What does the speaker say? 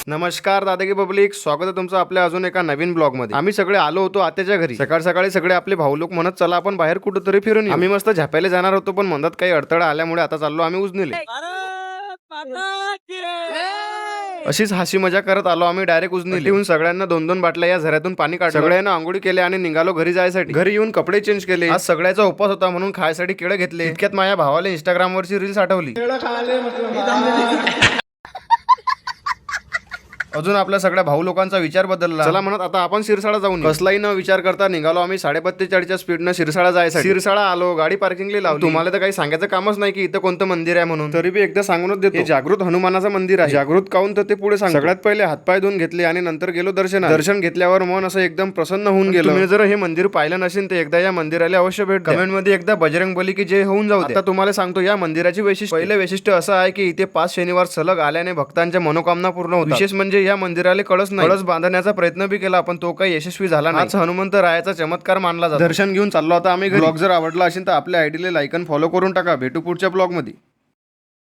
नमस्कार दादागी पब्लिक, स्वागत आहे तुमचं आपल्या अजून एका नवीन ब्लॉग मध्ये। आम्ही सगळे आलो होतो आत्याच्या घरी। सकाळ सकाळी सगळे आपले भाऊ लोक म्हणत चला आपण बाहेर कुठेतरी फिरून येऊ। आम्ही मस्त झोपायला जाणार होतो, पण मनात काही अडथळा आल्यामुळे आता चाललो आम्ही उजनीला। अशीच हसी मजा करत आलो आम्ही डायरेक्ट उजनीला येऊन सगळ्यांना 2-2 बाटल्या या झऱ्यातून पाणी काढलं। सगळ्यांना आंघोळी केले आणि निघालो घरी जायसाठी। घरी येऊन कपडे चेंज केले। आज सगळ्याचा उपवास होता म्हणून खायसाठी केळं घेतले। इतक्यात माझ्या भावाला इंस्टाग्राम वरची रील्स आठवली। अजून आपल्या सगळ्या भाऊ लोकांचा विचार बदलला। चला म्हणत आता आपण शिरसाळा जाऊन कसलाही न विचार करता निघालो आम्ही 45च्या स्पीडनं शिरसाळा जायसाठी। शिरसाळा आलो, गाडी पार्किंगला लावली। तुम्हाला तर काही सांगायचं कामच नाही की इथं कोणतं मंदिर आहे म्हणून, तरी बी एकदा सांगूनच देतो, हे जागृत हनुमानाचं मंदिर आहे। जागृत काऊन तर ते पुढे सांग। सगळ्यात पहिले हातपाय धुवून घेतले आणि नंतर गेलो दर्शनाला। दर्शन घेतल्यावर मन असं एकदम प्रसन्न होऊन गेलं। तुम्ही जर हे मंदिर पाहिलं नसेल तर एकदा या मंदिराला अवश्य भेट द्या। कमेंट मध्ये एकदा बजरंग बली की जय होऊन जाऊ दे। आता तुम्हाला सांगतो या मंदिराची वैशिष्ट्य। पहिले वैशिष्ट्य असं आहे की इथे 5 शनिवार सलग आल्याने भक्तांच्या मनोकामना पूर्ण होतात। विशेष म्हणजे या मंदिराला कळस बांधण्याचा प्रयत्न बी केला, पण तो काही यशस्वी झाला नाही। आज हनुमंत रायाचा चमत्कार मानला जातो। दर्शन घेऊन चाललो आता आम्ही घरी। ब्लॉग जर आवडला असेल तर आपल्या आयडीला लाईक आणि फॉलो करून टाका। भेटू पुढच्या ब्लॉग मध्ये।